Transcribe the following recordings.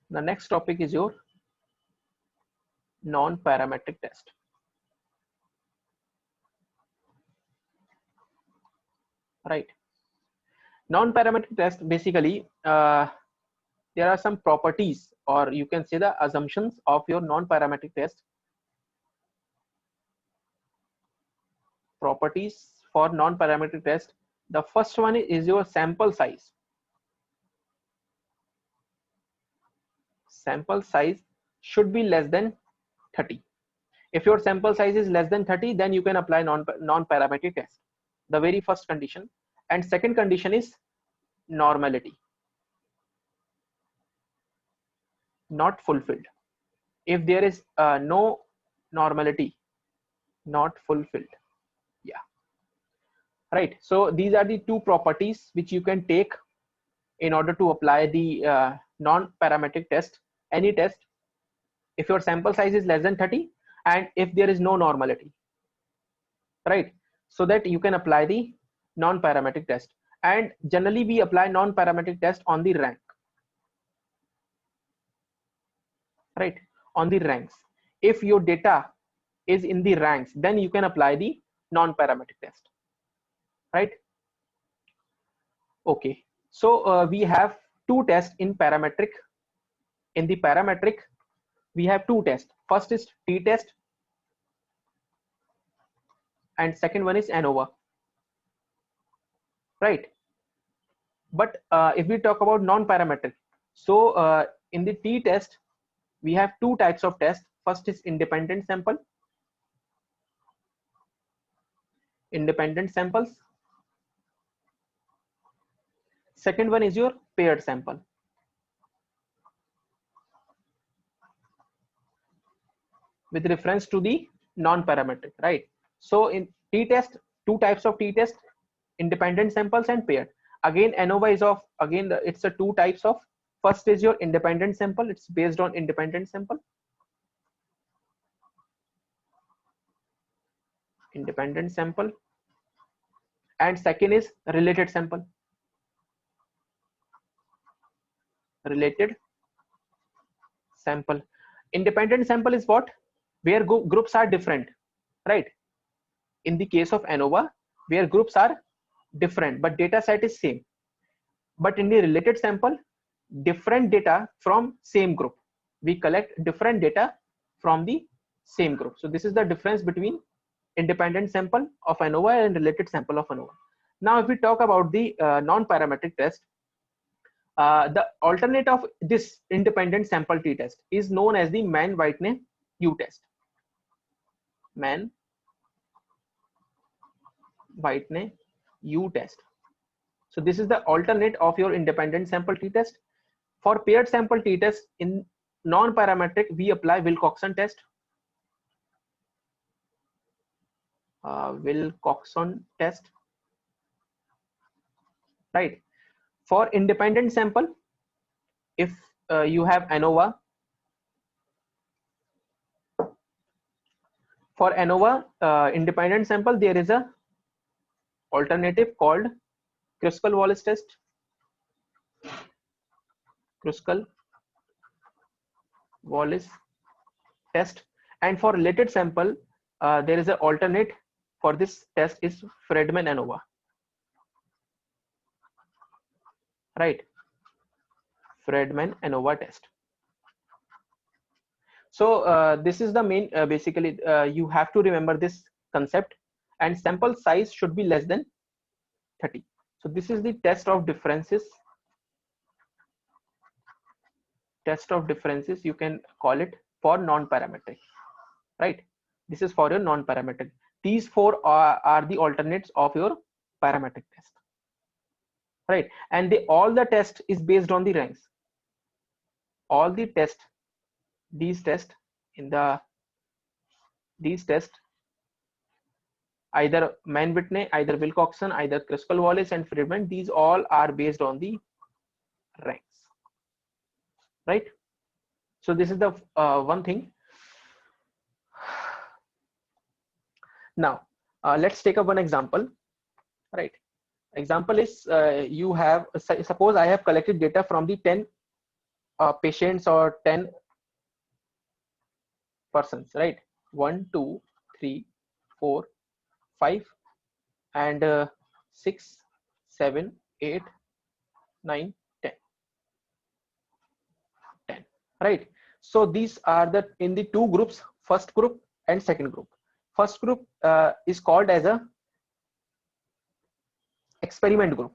The next topic is your non-parametric test. Right. Non-parametric test, basically, there are some properties, or you can say the assumptions of your non-parametric test. Properties for non-parametric test. The first one is your sample size. Sample size should be less than 30. If your sample size is less than 30, then you can apply non-parametric test. The very first condition. And second condition is normality. Not fulfilled. If there is no normality, not fulfilled. Yeah. Right. So these are the two properties which you can take in order to apply the non-parametric test, any test, if your sample size is less than 30 and if there is no normality, right? So that you can apply the non-parametric test. And generally we apply non-parametric test on the rank, right? On the ranks. If your data is in the ranks, then you can apply the non-parametric test, right? Okay. So we have two tests in parametric. In the parametric, we have two tests. First is t-test and second one is ANOVA, right? But if we talk about non-parametric, so in the t-test, we have two types of tests. First is independent sample. Independent samples. Second one is your paired sample. With reference to the non-parametric, right? So in t-test, two types of t-test, independent samples and paired. Again, ANOVA is of, again, it's a two types of, first is your independent sample. It's based on independent sample. Independent sample. And second is related sample. Related sample. Independent sample is what? Where groups are different, right? In the case of ANOVA, where groups are different but data set is same. But in the related sample, different data from same group. We collect different data from the same group. So this is the difference between independent sample of ANOVA and related sample of ANOVA. Now if we talk about the non-parametric test, the alternate of this independent sample t-test is known as the Mann-Whitney U-test. Mann-Whitney U-test. So this is the alternate of your independent sample t-test. For paired sample t-test in non-parametric, we apply Wilcoxon test. Wilcoxon test, right? For independent sample, if you have ANOVA, for ANOVA independent sample, there is a alternative called Kruskal-Wallis test. Kruskal-Wallis test. And for related sample, there is an alternate for this test is Friedman-ANOVA, right? Friedman-ANOVA test. So this is the main, basically you have to remember this concept, and sample size should be less than 30. So this is the test of differences. Test of differences, you can call it, for non-parametric, right? This is for your non-parametric. These four are the alternates of your parametric test, right? And all the test is based on the ranks. All the test, these tests, either Mann-Whitney, either Wilcoxon, either Kruskal-Wallis and Friedman, these all are based on the ranks, right? So this is the one thing. Now let's take up one example, right? Example is you have, suppose I have collected data from the 10 patients or 10 persons, right? 1 2 3 4 5 and 6 7 8 9 10 10, right? So these are the in the two groups, first group and second group. First group is called as a experiment group.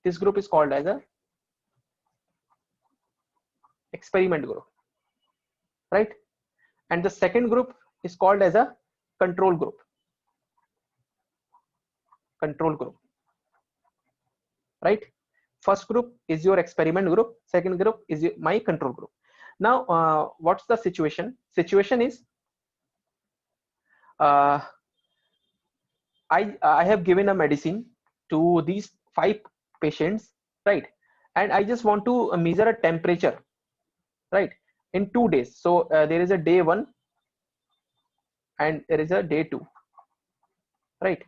This group is called as a experiment group, right? And the second group is called as a control group. Control group, right? First group is your experiment group, second group is my control group. Now what's the situation is uh, I have given a medicine to these 5 patients, right? And I just want to measure a temperature, right, in 2 days. So there is a day 1 and there is a day 2, right?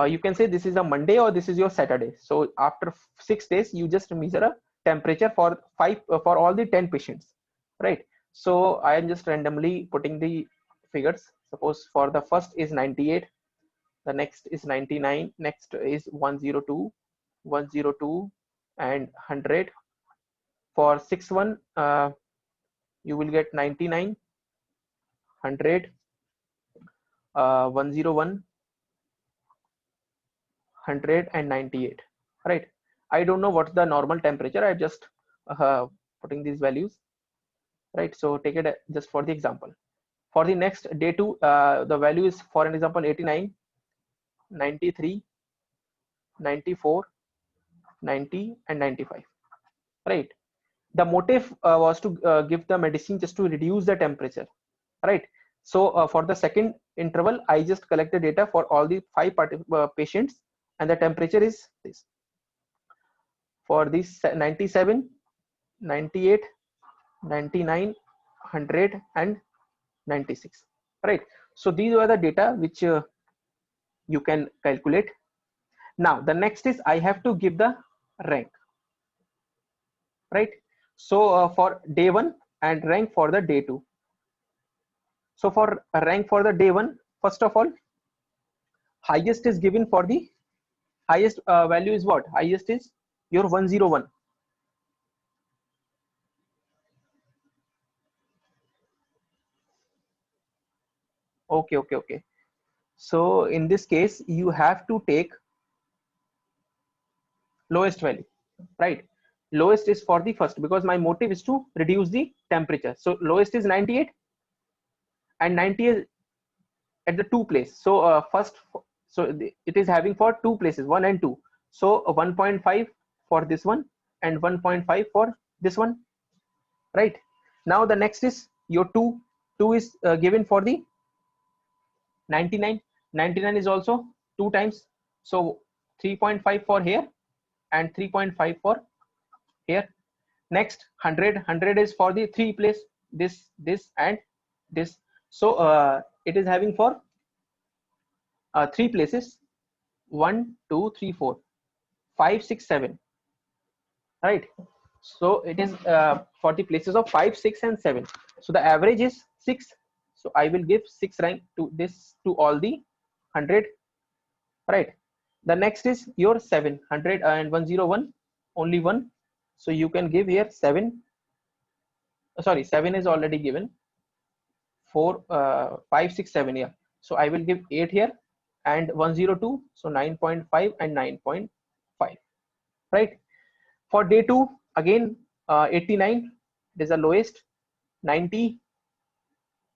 You can say this is a Monday or this is your Saturday. So after 6 days, you just measure a temperature for for all the 10 patients, right? So I am just randomly putting the figures. Suppose for the first is 98, the next is 99, next is 102, 102 and 100. For 6 1, you will get 99, 100, 101, 100 and 98, right? I don't know what's the normal temperature. I just putting these values, right? So take it just for the example. For the next day 2, the value is, for an example, 89, 93, 94, 90 and 95, right? The motive was to give the medicine just to reduce the temperature, right? So for the second interval, I just collected data for all the 5 patients, and the temperature is this. For this 97, 98, 99, 100 and 96, right? So these are the data which you can calculate. Now the next is I have to give the rank, right? So for day 1 and rank for the day 2. So for rank for the day 1, first of all, highest is given for the highest value is what? Highest is your 101. Okay. So in this case, you have to take lowest value, right? Lowest is for the first, because my motive is to reduce the temperature. So lowest is 98 and 90 is at the 2 place. So it is having for 2 places, 1 and 2. So 1.5 for this one and 1.5 for this one, right? Now the next is your 2 is given for the 99. 99 is also 2 times, so 3.5 for here and 3.5 for here. Next 100 is for the 3 place, this and this. So it is having for 3 places, 1 2 3 4 5 6 7, right? So it is for the places of 5 6 and 7. So the average is 6. So I will give 6 rank to this, to all the 100, right? The next is your 700 and 101, only one. So you can give here 7. Sorry, 7 is already given. 4 5 6 7, yeah. So I will give 8 here and 102, so 9.5 and 9.5, right? For day 2 again, 89 is the lowest. 90,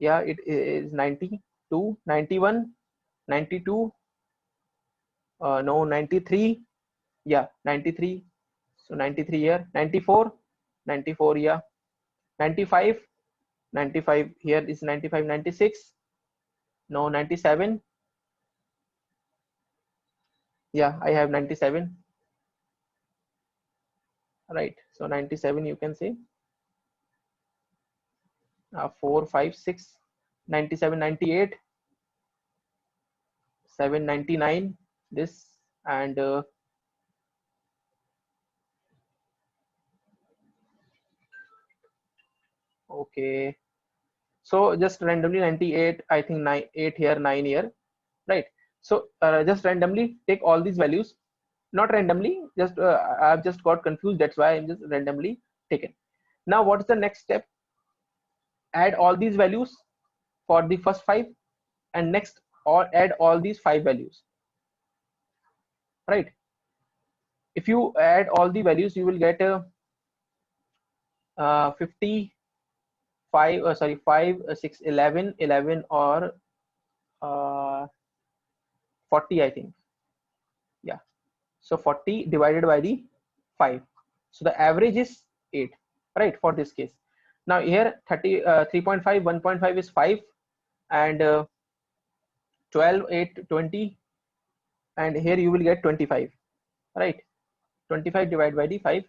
yeah, it is 92, 91, 92, no, 93, yeah, 93, so 93 here. 94, 94, yeah. 95, 95 here is 95, 96, no, 97, yeah, I have 97, right? So 97 you can say 4 5 6, 97, 98, 799, this, and Okay, so just randomly 98, I think 9, 8 here, 9 here, right? So just randomly take all these values, not randomly, just I've just got confused, that's why I'm just randomly taken. Now what's the next step? Add all these values for the first 5, and next or add all these 5 values, right? If you add all the values, you will get 55 sorry 5 6 11 11 or 40, I think. Yeah, so 40 divided by the 5, so the average is 8, right, for this case. Now here 30 3.5 1.5 is 5, and 12 8 20, and here you will get 25, right? 25 divided by the 5,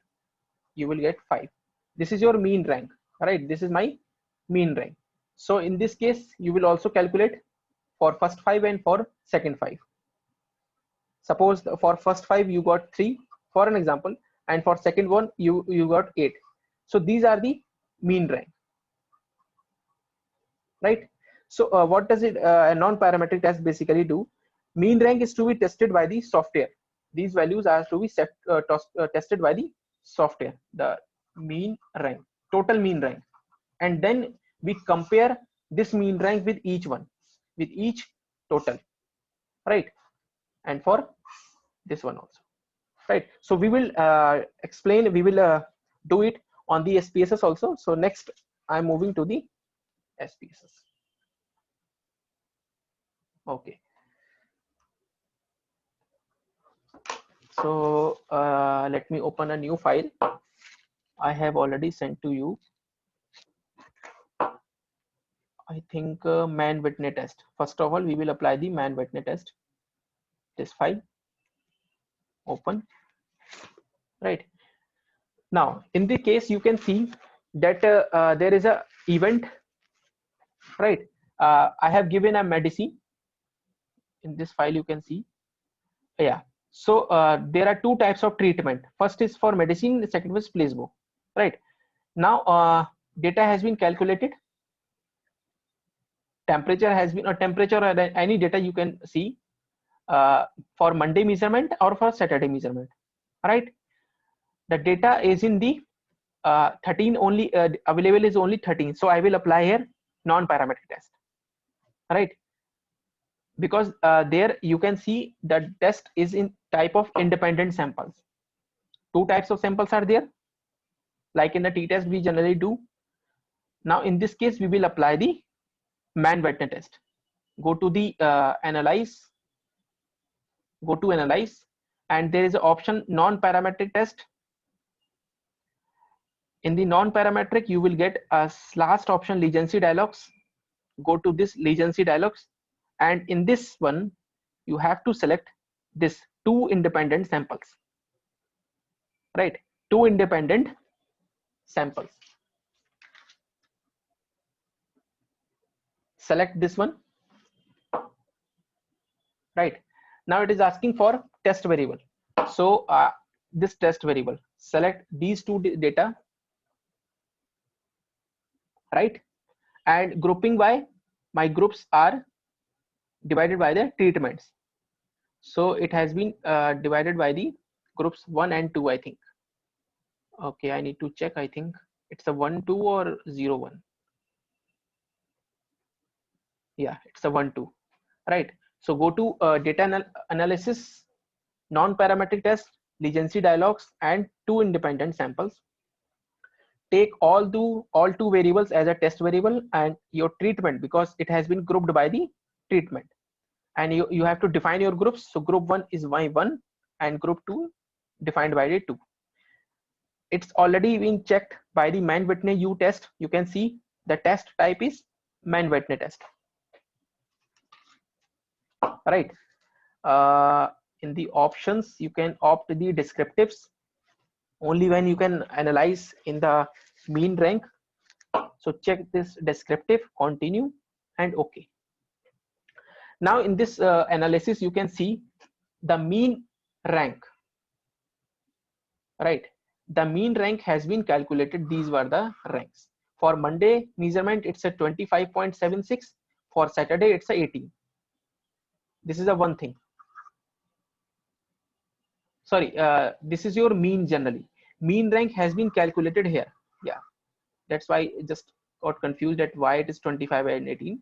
you will get 5. This is your mean rank, right? This is my mean rank. So in this case you will also calculate for first 5 and for second 5. Suppose for first 5 you got 3 for an example, and for second one you got 8. So these are the mean rank, right? So what does it a non-parametric test basically do? Mean rank is to be tested by the software. These values are to be tested by the software, the mean rank, total mean rank, and then we compare this mean rank with each one, with each total, right? And for this one also, right? So we will explain, we will do it on the SPSS also. So next I'm moving to the SPSS. Okay, so let me open a new file. I have already sent to you, I think, man-Whitney test. First of all, we will apply the man-Whitney test. This file, open, right? Now in the case you can see that there is a event, right? I have given a medicine. In this file you can see, yeah. So there are two types of treatment. First is for medicine, the second was placebo, right? Now data has been calculated, temperature has been, or temperature or any data you can see for Monday measurement or for Saturday measurement, right? The data is in the 13 only, available is only 13. So I will apply here non-parametric test, right? Because there you can see that test is in type of independent samples. Two types of samples are there, like in the t-test we generally do. Now in this case we will apply the man-Whitney test. Go to the analyze, go to analyze, and there is an option non-parametric test. In the non-parametric you will get a last option, legency dialogues. Go to this legency dialogues, and in this one you have to select this two independent samples, right? Two independent samples. Select this one, right? Now it is asking for test variable. So this test variable, select these two data, right? And grouping by, my groups are divided by the treatments. So it has been divided by the groups 1 and 2, I think. Okay, I need to check. I think it's a 1 2 or 0 1. Yeah, it's a 1 2, right? So go to data analysis, non-parametric test, legency dialogues, and two independent samples. Take all two variables as a test variable, and your treatment, because it has been grouped by the treatment, and you have to define your groups. So group 1 is y1 and group 2 defined by the 2. It's already been checked by the man-Whitney U test. You can see the test type is man-Whitney test, right? In the options you can opt the descriptives, only when you can analyze in the mean rank. So check this descriptive, continue, and okay. Now in this analysis you can see the mean rank, right? The mean rank has been calculated. These were the ranks For Monday measurement, it's a 25.76. For Saturday, it's a 18. This is a one thing. Sorry, this is your mean generally. Mean rank has been calculated here. Yeah, that's why I just got confused at why it is 25 and 18.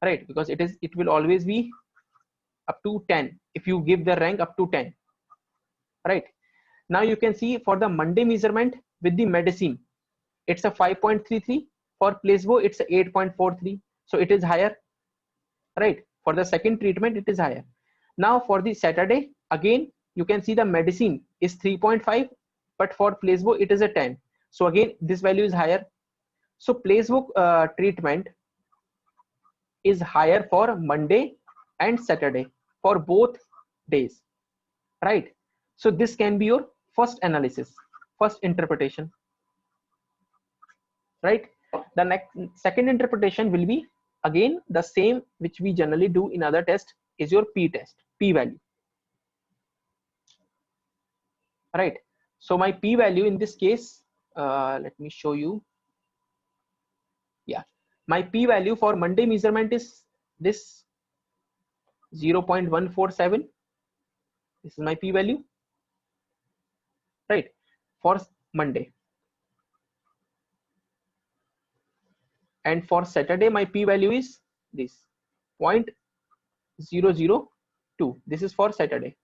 Right, because it will always be up to 10 if you give the rank up to 10. Right, now you can see for the Monday measurement with the medicine, it's a 5.33. For placebo, it's a 8.43. So it is higher. Right, for the second treatment, it is higher. Now for the Saturday, again you can see the medicine is 3.5, but for placebo it is a 10. So again this value is higher. So placebo treatment is higher for Monday and Saturday, for both days. Right, so this can be your first analysis, first interpretation. Right, the next second interpretation will be again the same which we generally do in other tests, is your p test, p value. Right, so my p value in this case, let me show you. Yeah, my p value for Monday measurement is this 0.147. This is my p value, right, for Monday. And for Saturday, my p value is this 0.002. This is for Saturday.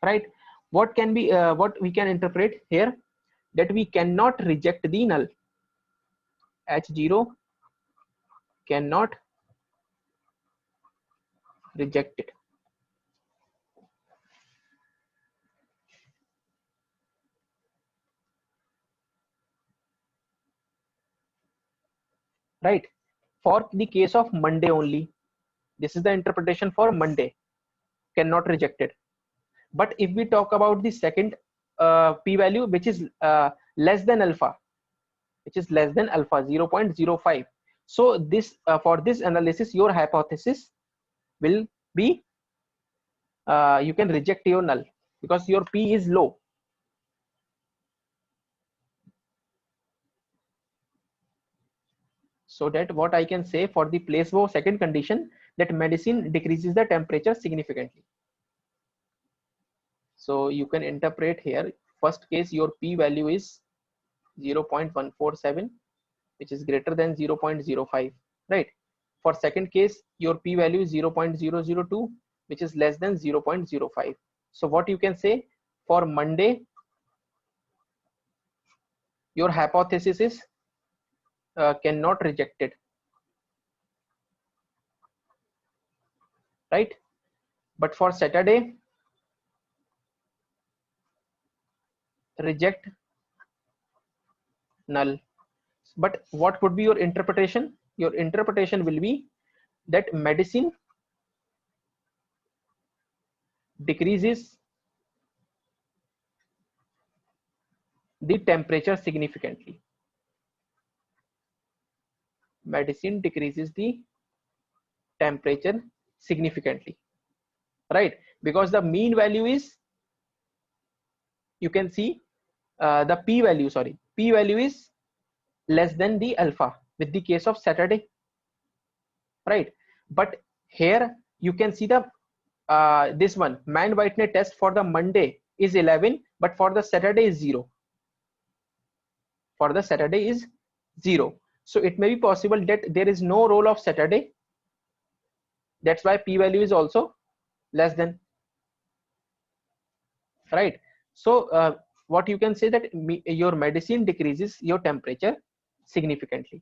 Right, what can be what we can interpret here, that we cannot reject the null. H0 cannot reject it. Right, for the case of Monday only, this is the interpretation for Monday, cannot reject it. But if we talk about the second p value, which is less than alpha, 0.05, so this for this analysis your hypothesis will be you can reject your null because your p is low. So that what I can say for the placebo second condition, that medicine decreases the temperature significantly. So you can interpret here, first case your p value is 0.147, which is greater than 0.05. Right, for second case your p value is 0.002, which is less than 0.05. So what you can say, for Monday your hypothesis is cannot reject it. Right, but for Saturday, reject null. But what would be your interpretation? Your interpretation will be that medicine decreases the temperature significantly. Medicine decreases the temperature significantly. Right, because the mean value is, you can see the p value, sorry, p value is less than the alpha with the case of Saturday. Right, but here you can see the this one Mann-Whitney test for the Monday is 11, but for the Saturday is 0. For the Saturday is 0. So it may be possible that there is no role of Saturday. That's why p value is also less than. Right, so what you can say, that your medicine decreases your temperature significantly.